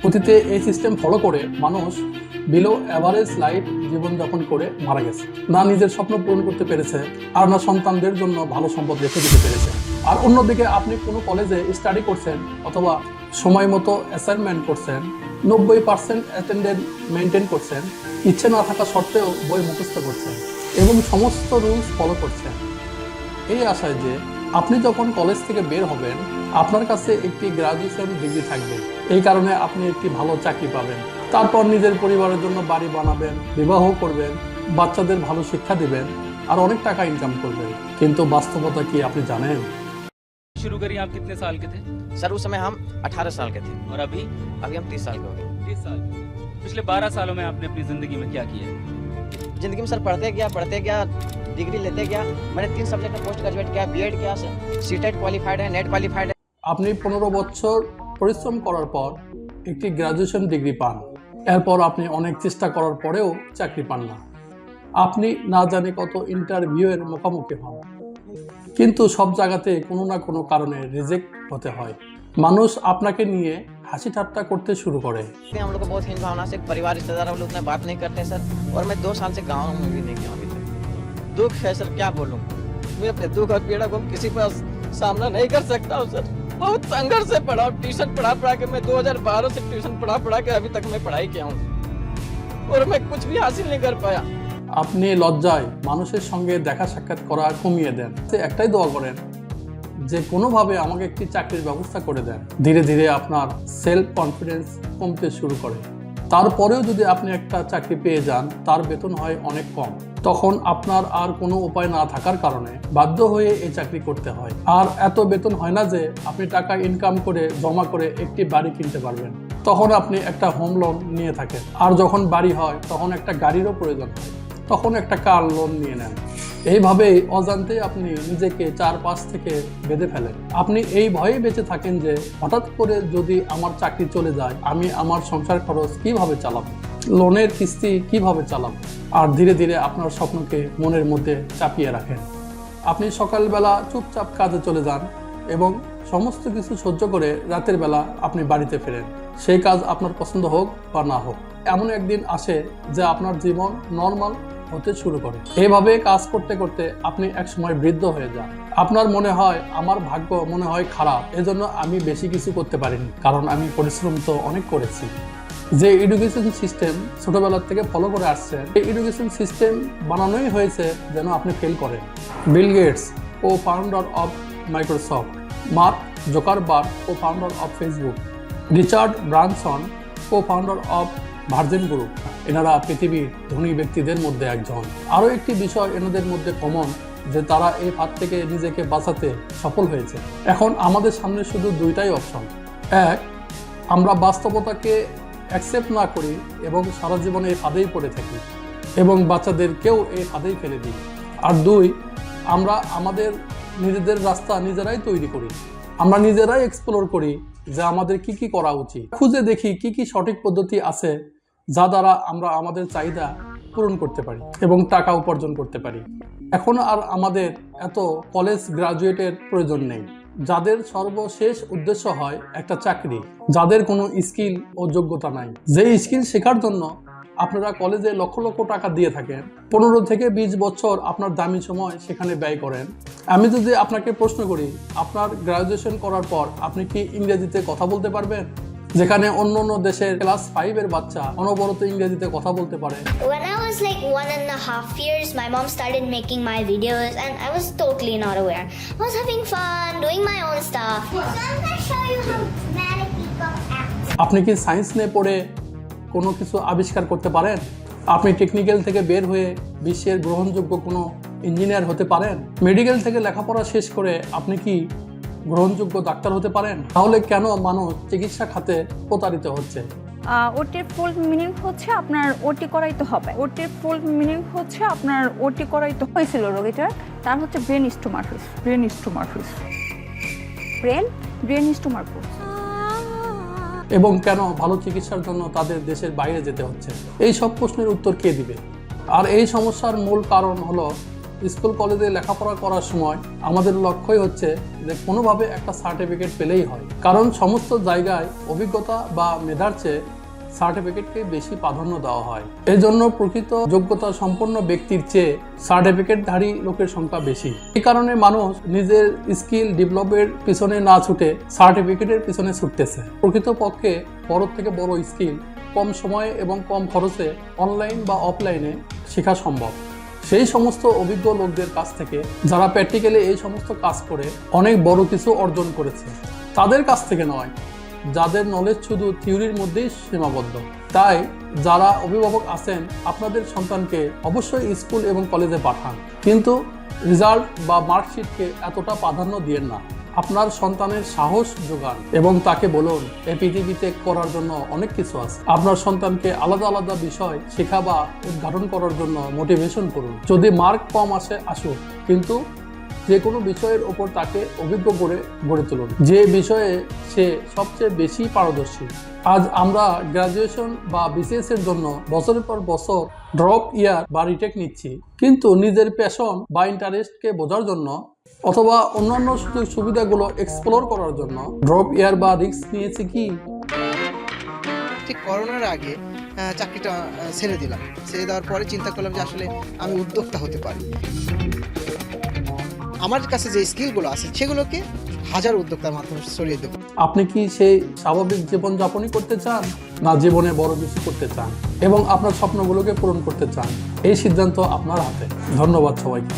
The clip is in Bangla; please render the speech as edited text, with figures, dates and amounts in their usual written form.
অতীতে এই সিস্টেম ফলো করে মানুষ বিলো অ্যাভারেজ লাইফ জীবনযাপন করে মারা গেছে। না নিজের স্বপ্ন পূরণ করতে পেরেছে, আর না সন্তানদের জন্য ভালো সম্পদ রেখে দিতে পেরেছে। আর অন্যদিকে আপনি কোনো কলেজে স্টাডি করছেন অথবা সময় মতো অ্যাসাইনমেন্ট করছেন, 90% অ্যাটেন্ডেন্স মেনটেন করছেন, ইচ্ছে না থাকা সত্ত্বেও বই মুখস্থ করছেন এবং সমস্ত রুলস ফলো করছেন, এই আশায় যে আপনি যখন কলেজ থেকে বের হবেন আপনার কাছে একটি গ্রাজুয়েশন ডিগ্রি থাকবে। এই কারণে আপনি একটি ভালো চাকরি পাবেন, তারপর নিজের পরিবারের জন্য বাড়ি বানাবেন, বিবাহ করবেন, বাচ্চাদের ভালো শিক্ষা দিবেন আর অনেক টাকা ইনকাম করবেন। কিন্তু বাস্তবতা কি আপনি জানেন? शुरू करिए, आप कितने साल के थे? सर उस समय हम 18 साल के थे। और अभी अभी हम 30 साल के हो गए। 30 साल। पिछले 12 सालों में आपने अपनी जिंदगी में क्या किया है? जिंदगी में सर पढ़ते गया, डिग्री लेते गया। मैंने 3 सब्जेक्ट में पोस्ट ग्रेजुएट किया, बीएड किया, सीटेट क्वालिफाइड है, नेट क्वालिफाइड है। আপনি 15 বছর পরিশ্রম করার পর একটি গ্রাজুয়েশন ডিগ্রি পান, এরপর আপনি অনেক চেষ্টা করার পরেও চাকরি পান না। আপনি না জানি কত ইন্টারভিউয়ের মুখোমুখি হন, কিন্তু সব জায়গাতে কোনো না কোনো কারণে রিজেক্ট হতে হয়। মানুষ আপনাকে নিয়ে হাসি ঠাট্টা করতে শুরু করে। हम लोग को बहुत हीन भावना से परिवार रिश्तेदार हम लोग उतना बात नहीं करते सर। और मैं 2 साल से गाँव में भी नहीं गया अभी तक। दुख है सर, क्या बोलूँ। मैं अपने दुख और पीड़ा को किसी पर सामना नहीं कर सकता हूँ सर। बहुत संघर्ष से पढ़ा, ट्यूशन पढ़ा के मैं 2012 से ट्यूशन पढ़ा के अभी तक मैं पढ़ाई किया हूँ और मैं कुछ भी हासिल नहीं कर पाया। আপনি লজ্জায় মানুষের সঙ্গে দেখা সাক্ষাৎ করা কমিয়ে দেন। একটাই দোয়া করেন যে কোনোভাবে আমাকে একটি চাকরির ব্যবস্থা করে দেন। ধীরে ধীরে আপনার সেলফ কনফিডেন্স কমতে শুরু করে। তারপরেও যদি আপনি একটা চাকরি পেয়ে যান, তার বেতন হয় অনেক কম, তখন আপনার আর কোনো উপায় না থাকার কারণে বাধ্য হয়ে এই চাকরি করতে হয়। আর এত বেতন হয় না যে আপনি টাকা ইনকাম করে জমা করে একটি বাড়ি কিনতে পারবেন। তখন আপনি একটা হোম লোন নিয়ে থাকেন, আর যখন বাড়ি হয় তখন একটা গাড়িরও প্রয়োজন হয়, তখন একটা কার লোন নিয়ে নেন। এইভাবেই অজান্তে আপনি নিজেকে 4-5 থেকে বেঁধে ফেলেন। আপনি এই ভয়ে বেঁচে থাকেন যে হঠাৎ করে যদি আমার চাকরি চলে যায়, আমি আমার সংসার খরচ কিভাবে চালাবো, লোনের কিস্তি কিভাবে চালাবো। আর ধীরে ধীরে আপনার স্বপ্নকে মনের মধ্যে চাপিয়ে রাখেন। আপনি সকালবেলা চুপচাপ কাজে চলে যান এবং সমস্ত কিছু সহ্য করে রাতের বেলা আপনি বাড়িতে ফেরেন, সেই কাজ আপনার পছন্দ হোক বা না হোক। এমন একদিন আসে যে আপনার জীবন নর্মাল হতে শুরু করে। এইভাবে কাজ করতে করতে আপনি একসময় বৃদ্ধ হয়ে যান। আপনার মনে হয় আমার ভাগ্য মনে হয় খারাপ, এজন্য আমি বেশি কিছু করতে পারিনি, কারণ আমি পরিশ্রম তো অনেক করেছি। যে এডুকেশন সিস্টেম ছোটবেলার থেকে ফলো করে আসছেন, এই এডুকেশন সিস্টেম বানানোই হয়েছে যেন আপনি ফেল করেন। Bill Gates, co founder of Microsoft, Mark Zuckerberg, co founder of Facebook, Richard Branson, co founder of Virgin group, এনারা পৃথিবীর ধনী ব্যক্তিদের মধ্যে একজন। আরও একটি বিষয় এনাদের মধ্যে কমন যে তারা এই ফাঁদ থেকে নিজেকে বাঁচাতে সফল হয়েছে। এখন আমাদের সামনে শুধু দুইটাই অপশন। এক, আমরা বাস্তবতাকে অ্যাকসেপ্ট না করি এবং সারা জীবনে এই ফাঁদেই পড়ে থাকি এবং বাচ্চাদেরকেও এই ফাঁদেই ফেলে দিই। আর দুই, আমরা আমাদের নিজেদের রাস্তা নিজেরাই তৈরি করি, আমরা নিজেরাই এক্সপ্লোর করি যে আমাদের কি কি করা উচিত, খুঁজে দেখি কি কি সঠিক পদ্ধতি আছে যা দ্বারা আমরা আমাদের চাহিদা পূরণ করতে পারি এবং টাকা উপার্জন করতে পারি। এখন আর আমাদের এত কলেজ গ্রাজুয়েটের প্রয়োজন নেই, যাদের সর্বশেষ উদ্দেশ্য হয় একটা চাকরি, যাদের কোনো স্কিল ও যোগ্যতা নাই। যে স্কিল শেখার জন্য আপনারা কলেজে লক্ষ লক্ষ টাকা দিয়ে থাকেন, 15 থেকে 20 বছর আপনার দামি সময় সেখানে ব্যয় করেন। আমি যদি আপনাকে প্রশ্ন করি, আপনার গ্রাজুয়েশন করার পর আপনি কি ইংরেজিতে কথা বলতে পারবেন? যেখানে অন্য অন্য দেশের ক্লাস 5 এর বাচ্চা অনবরত ইংরেজিতে কথা বলতে পারে। When I was like 1.5 years, my mom started making my videos and I was totally not aware. I was having fun, doing my own stuff. So I'm gonna show you how dramatic people act. আপনি কি সায়েন্স নিয়ে পড়ে কোনো কিছু আবিষ্কার করতে পারেন? আপনি টেকনিক্যাল থেকে বের হয়ে বিশ্বের গ্রহণযোগ্য কোনো ইঞ্জিনিয়ার হতে পারেন? মেডিকেল থেকে লেখাপড়া শেষ করে আপনি কি গ্রহণযোগ্য ডাক্তার হতে পারেন? তাহলে কেন মানুষ চিকিৎসা খাতে প্রতারিত হচ্ছে? ওটির ফুল মিনিং হচ্ছে আপনার ওটি করাইতে হবে। ওটির ফুল মিনিং হচ্ছে আপনার ওটি করাইতে হয়েছিল রোগীটার, তার হচ্ছে ব্রেন স্টোমার হয়েছে। ব্রেন স্টোমার এবং কেন ভালো চিকিৎসার জন্য তাদের দেশের বাইরে যেতে হচ্ছে? এই সব প্রশ্নের উত্তর কে দিবে? আর এই সমস্যার মূল কারণ হলো স্কুল কলেজে লেখাপড়া করার সময় আমাদের লক্ষ্যই হচ্ছে যে কোনোভাবে একটা সার্টিফিকেট পেলেই হয়, কারণ সমস্ত জায়গায় অভিজ্ঞতা বা মেধার চেয়ে সার্টিফিকেটকে বেশি প্রাধান্য দেওয়া হয়। এই জন্য প্রকৃত যোগ্যতা সম্পন্ন ব্যক্তির চেয়ে সার্টিফিকেটধারী লোকের সংখ্যা বেশি। এই কারণে মানুষ নিজের স্কিল ডেভেলপের পিছনে না ছুটে সার্টিফিকেটের পিছনে ছুটতেছে। প্রকৃতপক্ষে বড় থেকে বড় স্কিল কম সময়ে এবং কম খরচে অনলাইন বা অফলাইনে শেখা সম্ভব। সেই সমস্ত অভিজ্ঞ লোকদের কাছ থেকে যারা প্র্যাকটিক্যালি এই সমস্ত কাজ করে অনেক বড় কিছু অর্জন করেছে, তাদের কাছ থেকে নয় যাদের নলেজ শুধু থিওরির মধ্যেই সীমাবদ্ধ। তাই যারা অভিভাবক আছেন, আপনাদের সন্তানকে অবশ্যই স্কুল এবং কলেজে পাঠান, কিন্তু রেজাল্ট বা মার্কশিটকে এতটা প্রাধান্য দিয়েন না। আপনার সন্তানের সাহস যোগান এবং তাকে বলুন এই পৃথিবীতে করার জন্য অনেক কিছু আছে। আপনার সন্তানকে আলাদা আলাদা বিষয় শেখা বা উদ্ঘাটন করার জন্য মোটিভেশন করুন। যদি মার্ক কম আসে আসুক, কিন্তু যে কোনো বিষয়ের ওপর তাকে অভিজ্ঞ করে গড়ে তুলুন, যে বিষয়ে সে সবচেয়ে বেশি পারদর্শী। আজ আমরা গ্র্যাজুয়েশন বা বিসিএস এর জন্য বছরের পর বছর ড্রপ ইয়ার বা রিটেক নিচ্ছি, কিন্তু নিজের প্যাশন বা ইন্টারেস্টকে বোঝার জন্য অথবা অন্যান্য সুযোগ সুবিধাগুলো এক্সপ্লোর করার জন্য ড্রপ ইয়ার বা রিস্ক নিয়েছি কি? ঠিক করোনার আগে চাকরিটা ছেড়ে দিলাম। ছেড়ে দেওয়ার পরে চিন্তা করলাম যে আসলে আমি উদ্যোক্তা হতে পারি। আমার কাছে যে স্কিলগুলো আছে সেগুলোকে হাজার উদ্যোক্তার মাধ্যমে ছড়িয়ে দেবো। আপনি কি সেই স্বাভাবিক জীবনযাপনই করতে চান, না জীবনে বড় কিছু করতে চান এবং আপনার স্বপ্নগুলোকে পূরণ করতে চান? এই সিদ্ধান্ত আপনার হাতে। ধন্যবাদ সবাইকে।